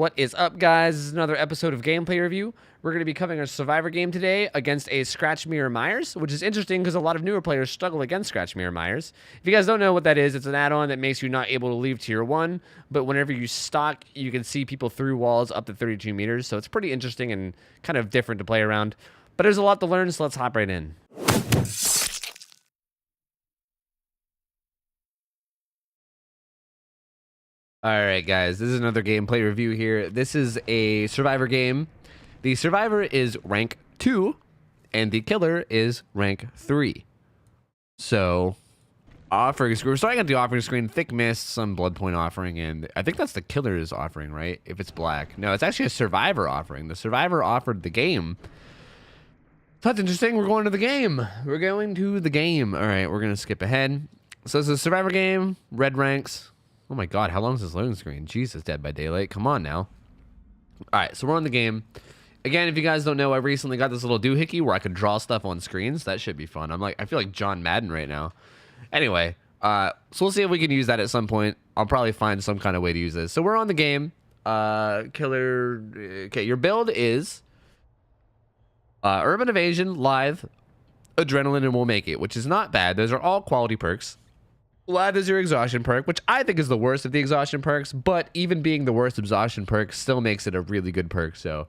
What is up, guys? This is another episode of Gameplay Review. We're going to be covering a Survivor game today against a Scratch Mirror Myers, which is interesting because a lot of newer players struggle against Scratch Mirror Myers. If you guys don't know what that is, it's an add-on that makes you not able to leave Tier 1, but whenever you stock, you can see people through walls up to 32 meters, so it's pretty interesting and kind of different to play around. But there's a lot to learn, so let's hop right in. All right, guys, this is another gameplay review here. This is a Survivor game. The Survivor is rank 2, and the Killer is rank 3. So, offering screen. We're starting at the offering screen. Thick Mist, some blood point offering, and I think that's the Killer's offering, right? If it's black. No, it's actually a Survivor offering. The Survivor offered the game. So that's interesting. We're going to the game. We're going to the game. All right, we're going to skip ahead. So it's a Survivor game, red ranks. Oh my god, how long is this loading screen? Jesus, Dead by Daylight. Come on now. Alright, so we're on the game. Again, if you guys don't know, I recently got this little doohickey where I could draw stuff on screens. That should be fun. I feel like John Madden right now. Anyway, so we'll see if we can use that at some point. I'll probably find some kind of way to use this. So we're on the game. Killer. Okay, your build is Urban Evasion, Lithe, Adrenaline, and We'll Make It, which is not bad. Those are all quality perks. Lithe is your exhaustion perk, which I think is the worst of the exhaustion perks, but even being the worst exhaustion perk still makes it a really good perk. So,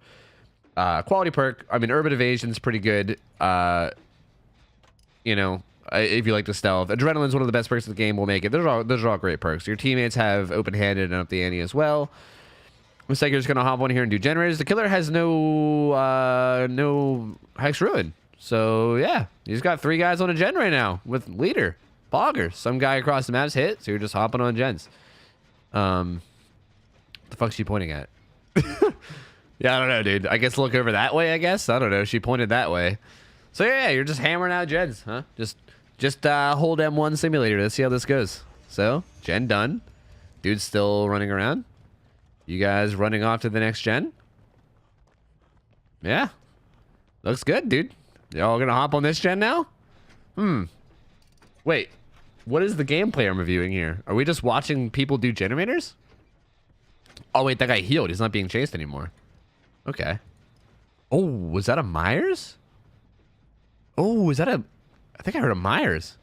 quality perk. I mean, Urban Evasion is pretty good. You know, if you like the stealth, Adrenaline's one of the best perks of the game. We'll make it. Those are all great perks. Your teammates have open-handed and up the ante as well. Looks like you're just gonna hop on here and do generators. The Killer has no Hex Ruin, so yeah, he's got 3 guys on a gen right now with leader. Bogger. Some guy across the map's hit, so you're just hopping on gens. The fuck's she pointing at? Yeah, I don't know, dude. I guess look over that way, I guess. I don't know. She pointed that way. So yeah, you're just hammering out gens, huh? Just hold M1 simulator. Let's see how this goes. So, gen done. Dude's still running around. You guys running off to the next gen? Yeah. Looks good, dude. Y'all gonna hop on this gen now? Wait. What is the gameplay I'm reviewing here? Are we just watching people do generators? Oh, wait, that guy healed. He's not being chased anymore. Okay. Oh, was that a Myers? Oh, is that a... I think I heard a Myers. Is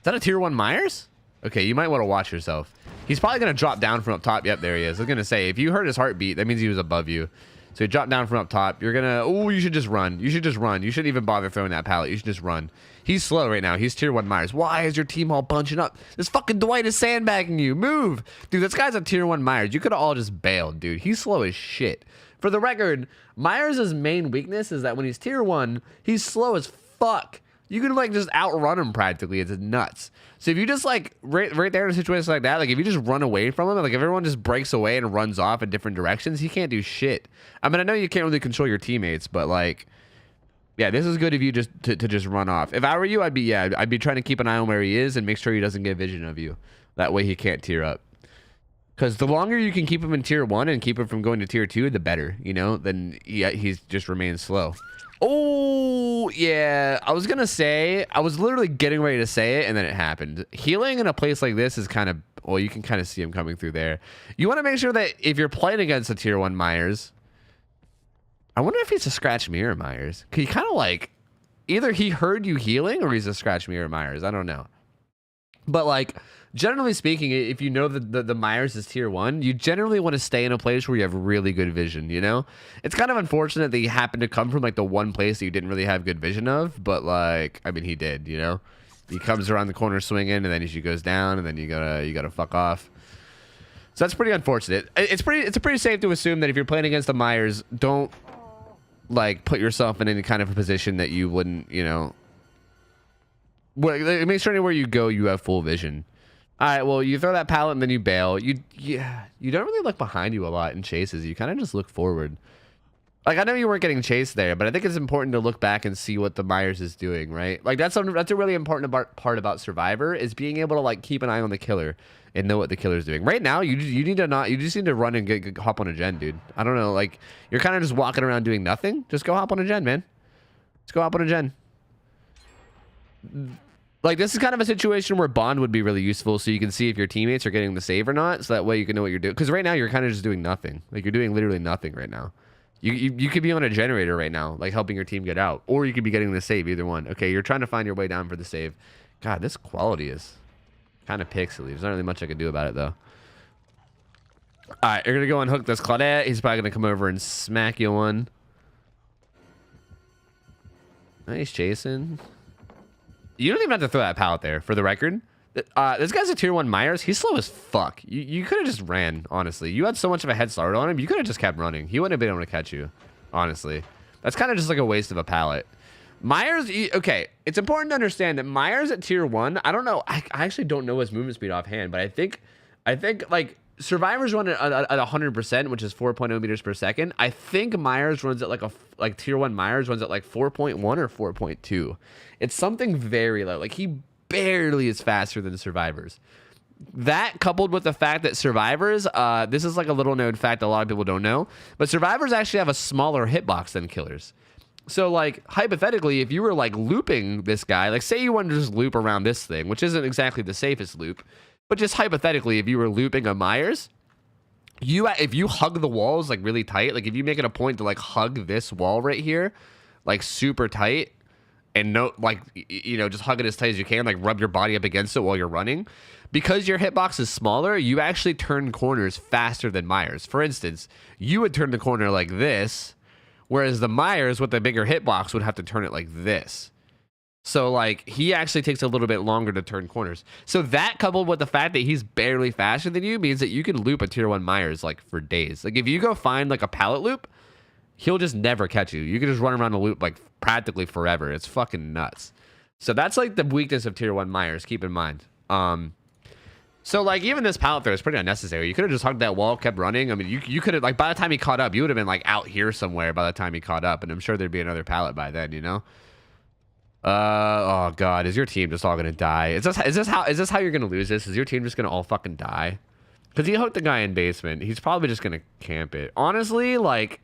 that a tier 1 Myers? Okay, you might want to watch yourself. He's probably going to drop down from up top. Yep, there he is. I was going to say, if you heard his heartbeat, that means he was above you. So he dropped down from up top. You're going to... Oh, you should just run. You should just run. You shouldn't even bother throwing that pallet. You should just run. He's slow right now. He's tier 1 Myers. Why is your team all bunching up? This fucking Dwight is sandbagging you. Move. Dude, this guy's a tier 1 Myers. You could have all just bailed, dude. He's slow as shit. For the record, Myers' main weakness is that when he's tier 1, he's slow as fuck. You can, like, just outrun him practically. It's nuts. So if you just, like, right there in a situation like that, like, if you just run away from him, like, if everyone just breaks away and runs off in different directions, he can't do shit. I mean, I know you can't really control your teammates, but, like... Yeah, this is good if you just to just run off. If I were you, I'd be trying to keep an eye on where he is and make sure he doesn't get vision of you. That way he can't tier up. Because the longer you can keep him in tier 1 and keep him from going to tier 2, the better, you know? Then he's just remains slow. Oh, yeah. I was going to say, I was literally getting ready to say it, and then it happened. Healing in a place like this is kind of, well, you can kind of see him coming through there. You want to make sure that if you're playing against a tier 1 Myers... I wonder if he's a Scratch Mirror Myers. He kind of like, either he heard you healing or he's a Scratch Mirror Myers. I don't know. But like, generally speaking, if you know that the Myers is tier 1, you generally want to stay in a place where you have really good vision, you know? It's kind of unfortunate that you happen to come from like the one place that you didn't really have good vision of, but like, I mean, he did, you know? He comes around the corner swinging, and then he goes down, and then you gotta fuck off. So that's pretty unfortunate. It's pretty safe to assume that if you're playing against the Myers, don't like put yourself in any kind of a position that you wouldn't, you know, make sure anywhere you go you have full vision. All right, well, you throw that pallet and then you bail. You don't really look behind you a lot in chases. You kind of just look forward. Like, I know you weren't getting chased there, but I think it's important to look back and see what the Myers is doing, right? Like, that's a really important part about Survivor, is being able to like keep an eye on the Killer and know what the Killer's doing. Right now, you just need to run and hop on a gen, dude. I don't know, like, you're kind of just walking around doing nothing. Just go hop on a gen, man. Just go hop on a gen. Like, this is kind of a situation where Bond would be really useful so you can see if your teammates are getting the save or not. So that way you can know what you're doing. Because right now you're kind of just doing nothing. Like, you're doing literally nothing right now. You could be on a generator right now, like helping your team get out. Or you could be getting the save, either one. Okay, you're trying to find your way down for the save. God, this quality is kind of pixely. There's not really much I can do about it, though. All right, you're going to go and hook this Claudette. He's probably going to come over and smack you one. Nice chasing. You don't even have to throw that pallet there, for the record. This guy's a tier 1 Myers. He's slow as fuck. You could have just ran, honestly. You had so much of a head start on him. You could have just kept running. He wouldn't have been able to catch you, honestly. That's kind of just like a waste of a pallet. Myers, okay, it's important to understand that Myers at tier 1, I don't know. I actually don't know his movement speed offhand, but I think like Survivors run at 100%, which is 4.0 meters per second. I think Myers runs at like tier 1 Myers runs at like 4.1 or 4.2. It's something very low. Like, he barely is faster than Survivors. That coupled with the fact that Survivors, this is like a little known fact a lot of people don't know, but Survivors actually have a smaller hitbox than Killers. So, like, hypothetically, if you were like looping this guy, like say you wanted to just loop around this thing, which isn't exactly the safest loop, but just hypothetically, if you were looping a Myers, if you hug the walls like really tight, like if you make it a point to like hug this wall right here, like super tight, and no, like, you know, just hug it as tight as you can, like rub your body up against it while you're running, because your hitbox is smaller, you actually turn corners faster than Myers. For instance, you would turn the corner like this, whereas the Myers with the bigger hitbox would have to turn it like this. So, like, he actually takes a little bit longer to turn corners. So that, coupled with the fact that he's barely faster than you, means that you can loop a tier 1 Myers, like, for days. Like, if you go find, like, a pallet loop, he'll just never catch you. You can just run around the loop, like, practically forever. It's fucking nuts. So that's, like, the weakness of tier 1 Myers, keep in mind. So, like, even this pallet throw is pretty unnecessary. You could have just hugged that wall, kept running. I mean, you could have, like, by the time he caught up, you would have been, like, out here somewhere by the time he caught up. And I'm sure there'd be another pallet by then, you know? Oh god, is your team just all gonna die? Is this how you're gonna lose this? Is your team just gonna all fucking die? Because he hooked the guy in basement. He's probably just gonna camp it. Honestly, like,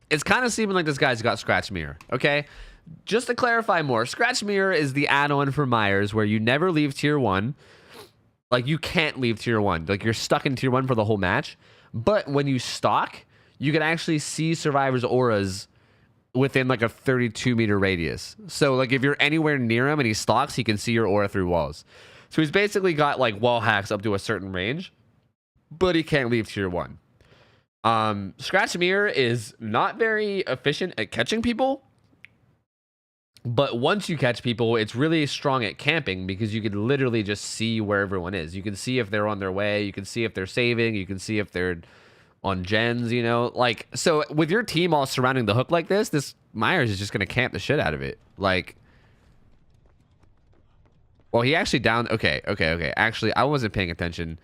it's kind of seeming like this guy's got Scratch Mirror. Okay, just to clarify more, Scratch Mirror is the add-on for Myers where you never leave tier 1. Like, you can't leave tier 1. Like, you're stuck in tier 1 for the whole match. But when you stalk, you can actually see Survivor's auras within like a 32-meter radius. So, like, if you're anywhere near him and he stalks, he can see your aura through walls. So he's basically got like wall hacks up to a certain range, but he can't leave tier 1. Scratch Mirror is not very efficient at catching people, but once you catch people, it's really strong at camping because you can literally just see where everyone is. You can see if they're on their way, you can see if they're saving, you can see if they're on gens, you know, like, so with your team all surrounding the hook like this Myers is just gonna camp the shit out of it. Like, well, he actually downed. Okay. Actually, I wasn't paying attention.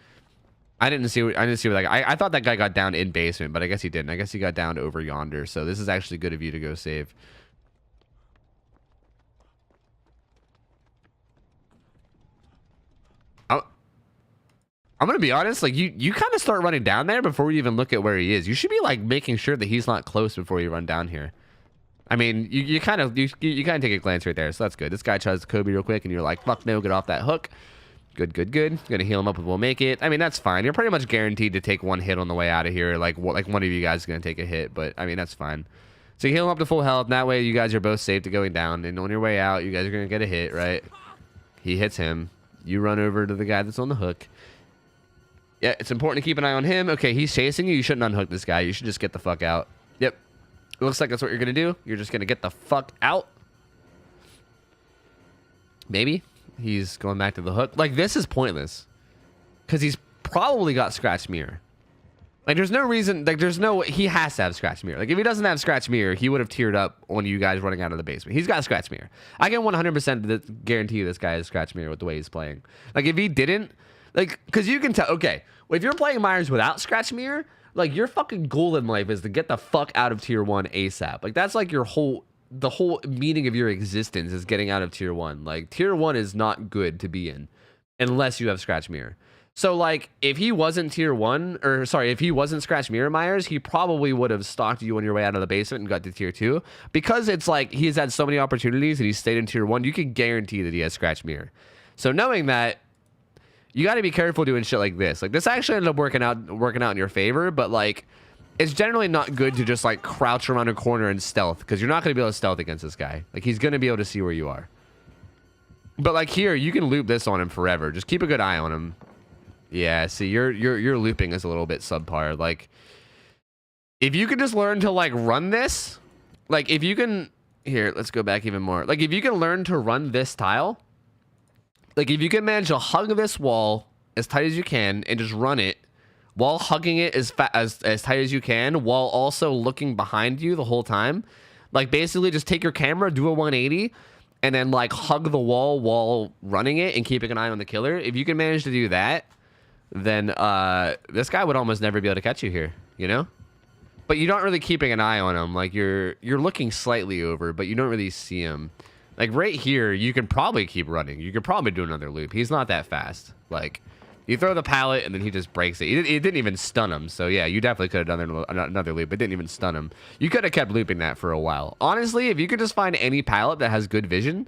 I didn't see what that guy. I thought that guy got down in basement, but I guess he didn't. I guess he got down over yonder. So this is actually good of you to go save. I'm gonna be honest, like, you kind of start running down there before you even look at where he is. You should be like making sure that he's not close before you run down here. I mean, you kind of take a glance right there, so that's good. This guy tries to Kobe real quick, and you're like, fuck no, get off that hook. Good. Gonna heal him up, and we'll make it. I mean, that's fine. You're pretty much guaranteed to take one hit on the way out of here. Like one of you guys is gonna take a hit, but I mean, that's fine. So you heal him up to full health, and that way you guys are both safe to going down. And on your way out, you guys are gonna get a hit, right? He hits him. You run over to the guy that's on the hook. Yeah, it's important to keep an eye on him. Okay, he's chasing you. You shouldn't unhook this guy. You should just get the fuck out. Yep. It looks like that's what you're going to do. You're just going to get the fuck out. Maybe. He's going back to the hook. Like, this is pointless. Because he's probably got Scratch Mirror. Like, there's no reason. Like, he has to have Scratch Mirror. Like, if he doesn't have Scratch Mirror, he would have teared up on you guys running out of the basement. He's got Scratch Mirror. I can 100% guarantee you this guy has Scratch Mirror with the way he's playing. Like, if he didn't, like, because you can tell, okay, if you're playing Myers without Scratch Mirror, like, your fucking goal in life is to get the fuck out of tier 1 ASAP. Like, that's like the whole meaning of your existence is getting out of tier 1. Like, tier 1 is not good to be in unless you have Scratch Mirror. So, like, if he wasn't tier 1, or sorry, if he wasn't Scratch Mirror Myers, he probably would have stalked you on your way out of the basement and got to tier 2. Because it's like he's had so many opportunities and he stayed in tier 1, you can guarantee that he has Scratch Mirror. So, knowing that, you got to be careful doing shit like this. Like, this actually ended up working out in your favor, but, like, it's generally not good to just, like, crouch around a corner and stealth, because you're not going to be able to stealth against this guy. Like, he's going to be able to see where you are. But, like, here, you can loop this on him forever. Just keep a good eye on him. Yeah, see, your looping is a little bit subpar. Like, if you could just learn to, like, run this, like, if you can, here, let's go back even more. Like, if you can learn to run this tile, like, if you can manage to hug this wall as tight as you can and just run it while hugging it as tight as you can, while also looking behind you the whole time, like, basically just take your camera, do a 180, and then, like, hug the wall while running it and keeping an eye on the killer. If you can manage to do that, then this guy would almost never be able to catch you here, you know? But you're not really keeping an eye on him. Like, you're looking slightly over, but you don't really see him. Like, right here, you can probably keep running. You could probably do another loop. He's not that fast. Like, you throw the pallet, and then he just breaks it. It didn't even stun him. So, yeah, you definitely could have done another loop. It didn't even stun him. You could have kept looping that for a while. Honestly, if you could just find any pallet that has good vision,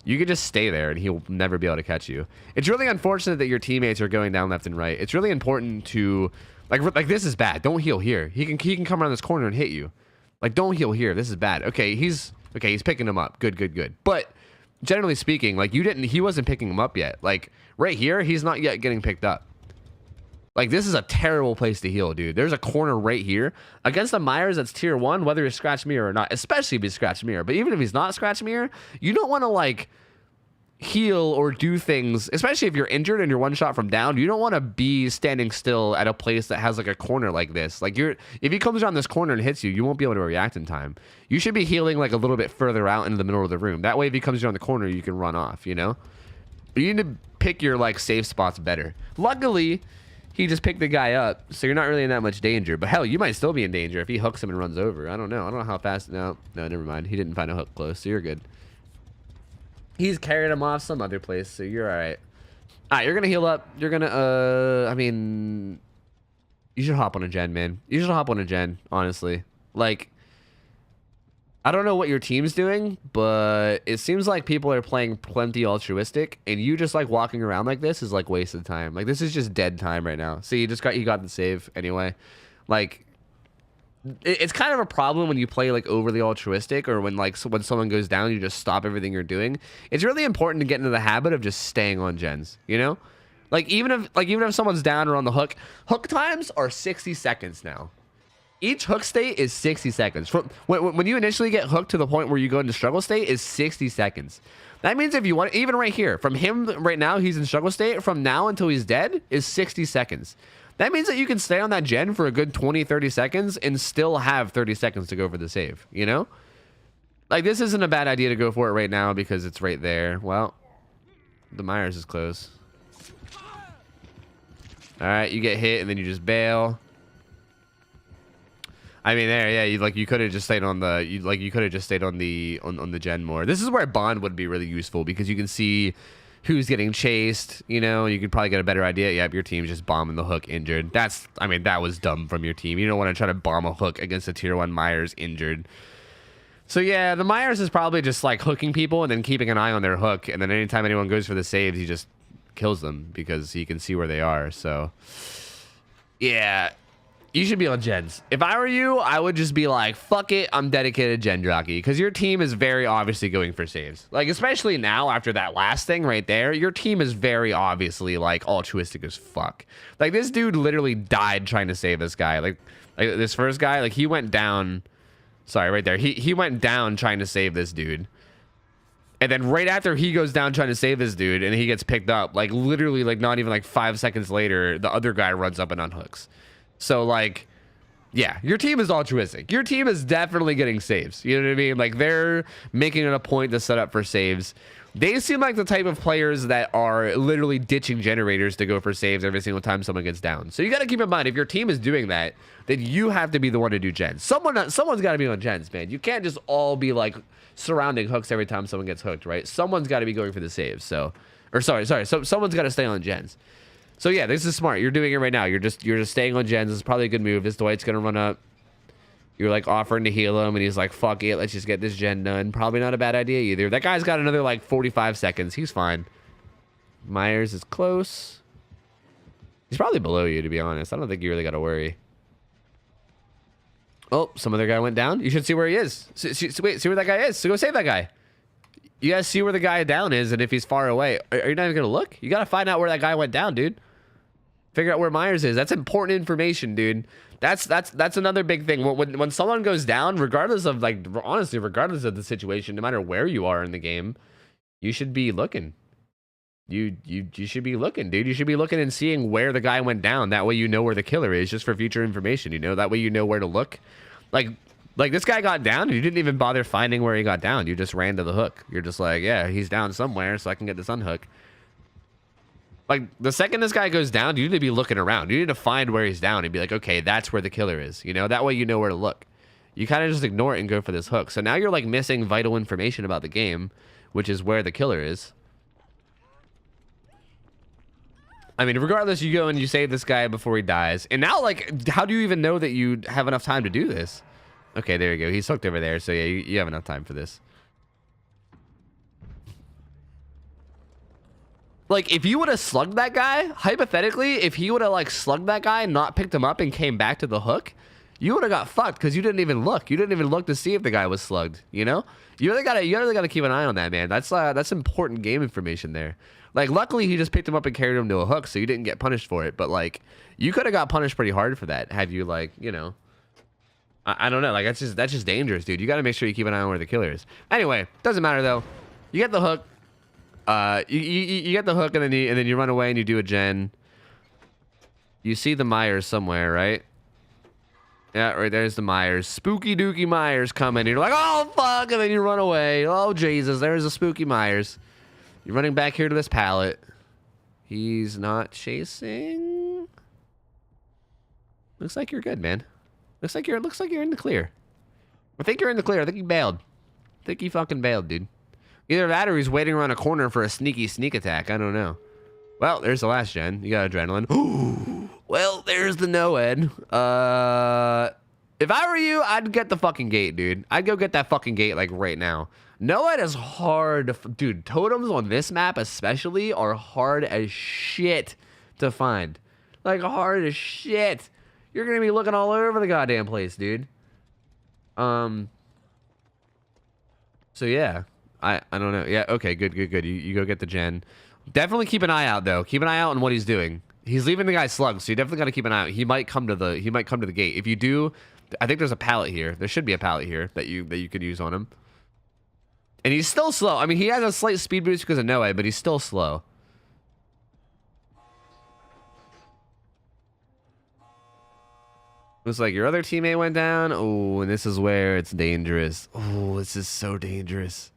you could just stay there and he'll never be able to catch you. It's really unfortunate that your teammates are going down left and right. It's really important to, like this is bad. Don't heal here. He can come around this corner and hit you. Like, don't heal here. This is bad. Okay, he's picking him up. Good. But generally speaking, like, he wasn't picking him up yet. Like, right here, he's not yet getting picked up. Like, this is a terrible place to heal, dude. There's a corner right here. Against the Myers that's tier 1, whether he's Scratch Mirror or not, especially if he's Scratch Mirror. But even if he's not Scratch Mirror, you don't want to, like, heal or do things, especially if you're injured and you're one shot from down. You don't want to be standing still at a place that has, like, a corner like this. Like, if he comes around this corner and hits you, you won't be able to react in time. You should be healing, like, a little bit further out into the middle of the room. That way, if he comes around the corner, you can run off, you know? But you need to pick your, like, safe spots better. Luckily, he just picked the guy up, so you're not really in that much danger. But hell, you might still be in danger if he hooks him and runs over. I don't know how fast. No, never mind. He didn't find a hook close, so you're good. He's carried him off some other place, so you're all right. All right, you're gonna heal up. You're gonna I mean, you should hop on a gen, man. You should hop on a gen, honestly. Like, I don't know what your team's doing, but it seems like people are playing plenty altruistic, and you just, like, walking around like this is, like, wasted time. Like, this is just dead time right now. See, you got the save anyway. Like, it's kind of a problem when you play, like, overly altruistic, or when, like, when someone goes down, you just stop everything you're doing. It's really important to get into the habit of just staying on gens, you know? Like, even if someone's down or on the hook times are 60 seconds now. Each hook state is 60 seconds. When you initially get hooked to the point where you go into struggle state is 60 seconds. That means if you want, even right here, from him right now, he's in struggle state. From now until he's dead is 60 seconds. That means that you can stay on that gen for a good 20, 30 seconds and still have 30 seconds to go for the save, you know? Like, this isn't a bad idea to go for it right now because it's right there. Well, the Myers is close. All right, you get hit and then you just bail. I mean, there, yeah, you could have just stayed on the, you could have just stayed on the gen more. This is where Bond would be really useful because you can see who's getting chased, you know, you could probably get a better idea. Yep, your team's just bombing the hook injured. I mean, that was dumb from your team. You don't want to try to bomb a hook against a tier 1 Myers injured. So yeah, the Myers is probably just, like, hooking people and then keeping an eye on their hook, and then anytime anyone goes for the saves, he just kills them because he can see where they are. So yeah, you should be on gens. If I were you, I would just be like, fuck it, I'm dedicated gen jockey, because your team is very obviously going for saves. Like, especially now after that last thing right there, your team is very obviously, like, altruistic as fuck. Like, this dude literally died trying to save this guy. Like this first guy, like, he went down. Sorry, right there. He went down trying to save this dude. And then right after he goes down trying to save this dude and he gets picked up, like, literally, like, not even, like, 5 seconds later, the other guy runs up and unhooks. So, like, yeah, your team is altruistic. Your team is definitely getting saves. You know what I mean? Like, they're making it a point to set up for saves. They seem like the type of players that are literally ditching generators to go for saves every single time someone gets down. So you got to keep in mind, if your team is doing that, then you have to be the one to do gens. Someone's got to be on gens, man. You can't just all be, like, surrounding hooks every time someone gets hooked, right? Someone's got to be going for the saves. So, or sorry. So someone's got to stay on gens. So yeah, this is smart. You're doing it right now. You're just staying on gens. This is probably a good move. This Dwight's gonna run up. You're like offering to heal him, and he's like, "Fuck it, let's just get this gen done." Probably not a bad idea either. That guy's got another like 45 seconds. He's fine. Myers is close. He's probably below you, to be honest. I don't think you really got to worry. Oh, some other guy went down. You should see where he is. Wait, see where that guy is. So go save that guy. You guys see where the guy down is, and if he's far away. Are you not even gonna look? You gotta find out where that guy went down, dude. Figure out where Myers is. That's important information, dude. That's another big thing. When someone goes down, regardless of like, honestly, regardless of the situation, no matter where you are in the game, you should be looking. You should be looking, dude. You should be looking and seeing where the guy went down. That way you know where the killer is, just for future information, you know? That way you know where to look. Like this guy got down, and you didn't even bother finding where he got down. You just ran to the hook. You're just like, yeah, he's down somewhere, so I can get this unhook. Like, the second this guy goes down, you need to be looking around. You need to find where he's down and be like, okay, that's where the killer is. You know, that way you know where to look. You kind of just ignore it and go for this hook. So now you're, like, missing vital information about the game, which is where the killer is. I mean, regardless, you go and you save this guy before he dies. And now, like, how do you even know that you have enough time to do this? Okay, there you go. He's hooked over there. So, yeah, you have enough time for this. Like, if you would have slugged that guy, hypothetically, if he would have, like, slugged that guy, not picked him up, and came back to the hook, you would have got fucked because you didn't even look. You didn't even look to see if the guy was slugged, you know? You really gotta keep an eye on that, man. That's important game information there. Like, luckily, he just picked him up and carried him to a hook, so you didn't get punished for it. But, like, you could have got punished pretty hard for that had you, like, you know... I don't know. Like, that's just dangerous, dude. You got to make sure you keep an eye on where the killer is. Anyway, doesn't matter, though. You get the hook. You get the hook, and then you run away and you do a gen. You see the Myers somewhere, right? Yeah, right there's the Myers. Spooky dooky Myers coming. You're like, oh fuck, and then you run away. Oh Jesus, there's a spooky Myers. You're running back here to this pallet. He's not chasing. Looks like you're good, man. Looks like you're in the clear. I think you're in the clear. I think you bailed. I think you fucking bailed, dude. Either that or he's waiting around a corner for a sneaky sneak attack. I don't know. Well, there's the last gen. You got adrenaline. Ooh. Well, there's the no-ed. If I were you, I'd get the fucking gate, dude. I'd go get that fucking gate, like, right now. No-ed is hard to... Dude, totems on this map especially are hard as shit to find. Like, hard as shit. You're gonna be looking all over the goddamn place, dude. So, yeah. I don't know. Yeah, okay, good. You go get the gen. Definitely keep an eye out, though. Keep an eye out on what he's doing. He's leaving the guy slugged, so you definitely got to keep an eye out. He might come to the gate. If you do, I think there's a pallet here. There should be a pallet here that you could use on him. And he's still slow. I mean, he has a slight speed boost because of no-ed, but he's still slow. Looks like your other teammate went down. Oh, and this is where it's dangerous. Oh, this is so dangerous.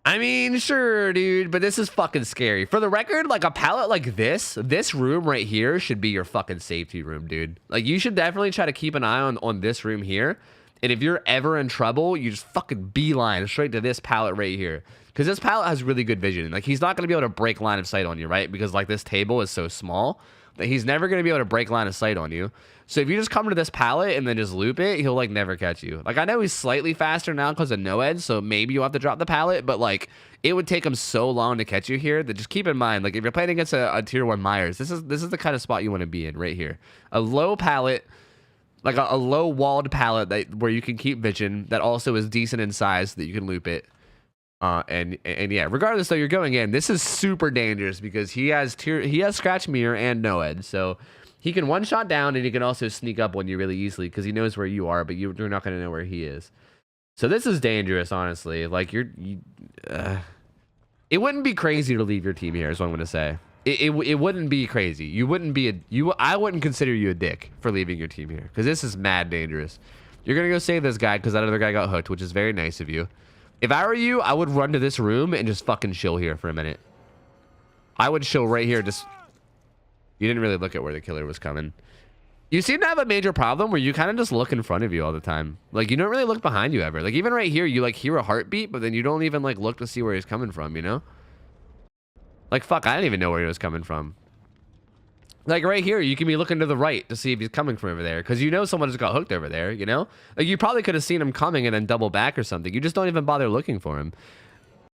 I mean, sure, dude, but this is fucking scary. For the record, like, a pallet like this room right here should be your fucking safety room, dude. Like, you should definitely try to keep an eye on this room here. And if you're ever in trouble, you just fucking beeline straight to this pallet right here. Because this pallet has really good vision. Like, he's not going to be able to break line of sight on you, right? Because, like, this table is so small that he's never going to be able to break line of sight on you. So if you just come to this pallet and then just loop it, he'll, like, never catch you. Like, I know he's slightly faster now because of no-ed, so maybe you'll have to drop the pallet, but, like, it would take him so long to catch you here that just keep in mind, like, if you're playing against a tier 1 Myers, this is the kind of spot you want to be in right here. A low pallet, like a low walled pallet where you can keep vision that also is decent in size so that you can loop it. And yeah, regardless though, you're going in. This is super dangerous because he has scratch mirror and no-ed, so he can one shot down and he can also sneak up on you really easily because he knows where you are, but you're not going to know where he is. So this is dangerous, honestly. Like it wouldn't be crazy to leave your team here, is what I'm going to say. It wouldn't be crazy. You wouldn't be I wouldn't consider you a dick for leaving your team here because this is mad dangerous. You're going to go save this guy because that other guy got hooked, which is very nice of you. If I were you, I would run to this room and just fucking chill here for a minute. I would chill right here. You didn't really look at where the killer was coming. You seem to have a major problem where you kind of just look in front of you all the time. Like, you don't really look behind you ever. Like, even right here, you, like, hear a heartbeat, but then you don't even, like, look to see where he's coming from, you know? Like, fuck, I didn't even know where he was coming from. Like right here, you can be looking to the right to see if he's coming from over there, because you know someone just got hooked over there, you know? Like you probably could have seen him coming and then double back or something. You just don't even bother looking for him.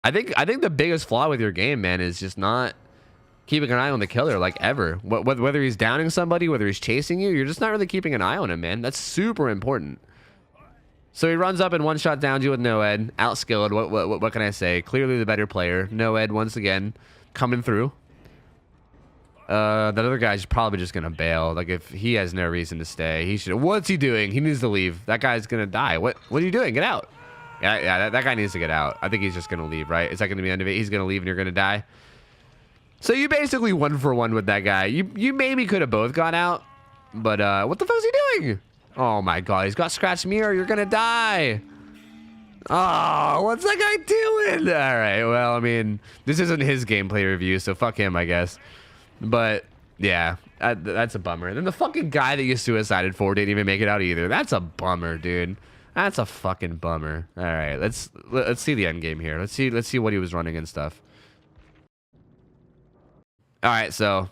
I think the biggest flaw with your game, man, is just not keeping an eye on the killer, like ever. Whether he's downing somebody, whether he's chasing you, you're just not really keeping an eye on him, man. That's super important. So he runs up and one shot downs you with no ed, outskilled. What can I say? Clearly the better player. No ed once again, coming through. That other guy's probably just gonna bail. Like if he has no reason to stay, he should. What's he doing? He needs to leave. That guy's gonna die. What are you doing? Get out. Yeah, that guy needs to get out. I think he's just gonna leave, right? Is that gonna be the end of it? He's gonna leave and you're gonna die. So you basically 1-for-1 with that guy. You maybe could have both got out, but what the fuck is he doing? Oh my god, he's got scratched mirror. You're gonna die. Oh, what's that guy doing? All right, well, I mean, this isn't his gameplay review, so fuck him, I guess. But yeah, that's a bummer. And then the fucking guy that you suicided for didn't even make it out either. That's a bummer, dude. That's a fucking bummer. All right, let's see the end game here. Let's see what he was running and stuff. All right, so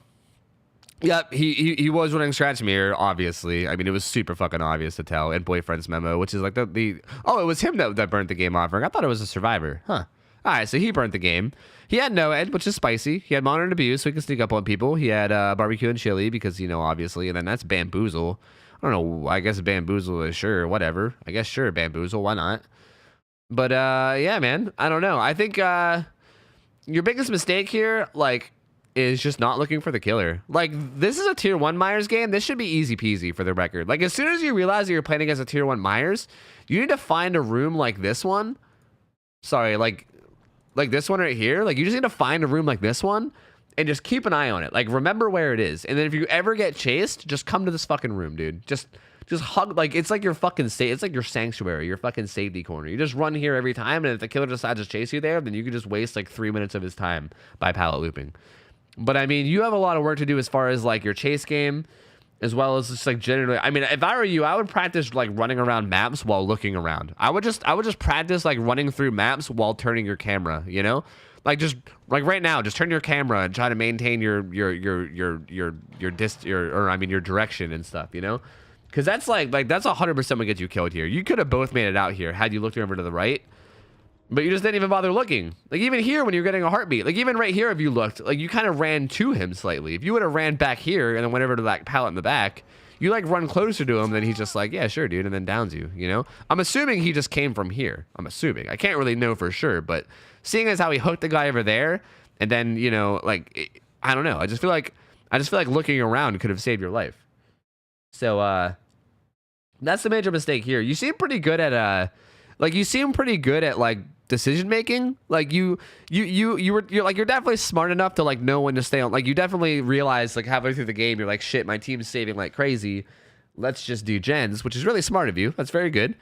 yep, he was running scratch mirror, obviously. I mean, it was super fucking obvious to tell. And boyfriend's memo, which is like the oh, it was him that burnt the game off. I thought it was a survivor, huh? All right, so he burnt the game. He had no ed, which is spicy. He had monitor and abuse, so he can sneak up on people. He had barbecue and chili because, you know, obviously. And then that's bamboozle. I don't know. I guess bamboozle is sure, whatever. I guess sure, bamboozle. Why not? But yeah, man. I don't know. I think your biggest mistake here, like, is just not looking for the killer. Like, this is a tier 1 Myers game. This should be easy peasy for the record. Like, as soon as you realize that you're playing against a tier 1 Myers, you need to find a room like this one. Sorry, like this one right here. Like, you just need to find a room like this one and just keep an eye on it. Like, remember where it is. And then if you ever get chased, just come to this fucking room, dude. Just hug. Like, it's like your fucking it's like your sanctuary, your fucking safety corner. You just run here every time, and if the killer decides to chase you there, then you can just waste like 3 minutes of his time by pallet looping. But I mean, you have a lot of work to do as far as like your chase game, as well as just like generally. I mean, if I were you, I would practice like running around maps while looking around. I would just practice like running through maps while turning your camera, you know? Like just like right now, just turn your camera and try to maintain your direction and stuff, you know? Cuz that's like that's 100% what gets you killed here. You could have both made it out here had you looked over to the right. But you just didn't even bother looking. Like, even here when you're getting a heartbeat. Like, even right here if you looked, like, you kind of ran to him slightly. If you would have ran back here and then went over to that pallet in the back, you, like, run closer to him, then he's just like, yeah, sure, dude, and then downs you, you know? I'm assuming he just came from here. I'm assuming. I can't really know for sure, but seeing as how he hooked the guy over there, and then, you know, like, I don't know. I just feel like looking around could have saved your life. So, that's the major mistake here. You seem pretty good at, like, decision making. Like you're definitely smart enough to like know when to stay on. Like you definitely realize like halfway through the game you're like, shit, my team's saving like crazy, let's just do gens, which is really smart of you. That's very good.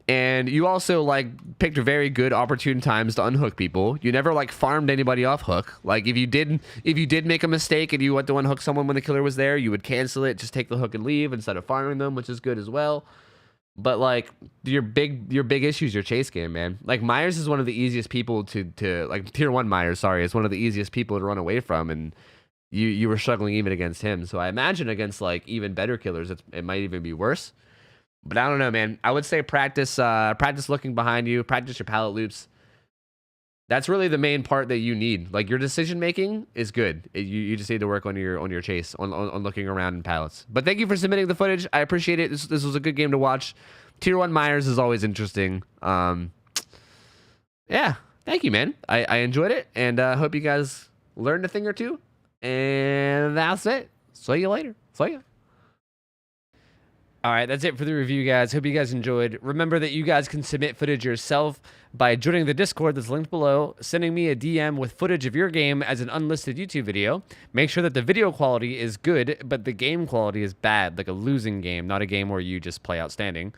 And you also like picked very good opportune times to unhook people. You never like farmed anybody off hook. Like if you did make a mistake and you went to unhook someone when the killer was there, you would cancel it, just take the hook and leave instead of farming them, which is good as well. But like your big issue is your chase game, man. Like Myers is one of the easiest people to like tier 1 Myers, sorry, is one of the easiest people to run away from, and you were struggling even against him. So I imagine against like even better killers, it might even be worse. But I don't know, man. I would say practice looking behind you, practice your pallet loops. That's really the main part that you need. Like your decision making is good. You just need to work on your chase, on looking around in pallets. But thank you for submitting the footage. I appreciate it. This was a good game to watch. Tier 1 Myers is always interesting. Yeah, thank you, man. I enjoyed it, and hope you guys learned a thing or two. And that's it. See you later. See ya. All right, that's it for the review, guys. Hope you guys enjoyed. Remember that you guys can submit footage yourself by joining the Discord that's linked below, sending me a DM with footage of your game as an unlisted YouTube video. Make sure that the video quality is good, but the game quality is bad, like a losing game, not a game where you just play outstanding.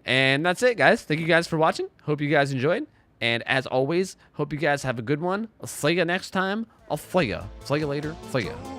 And that's it, guys. Thank you guys for watching. Hope you guys enjoyed. And as always, hope you guys have a good one. I'll see you next time. I'll see you. See you later. See ya.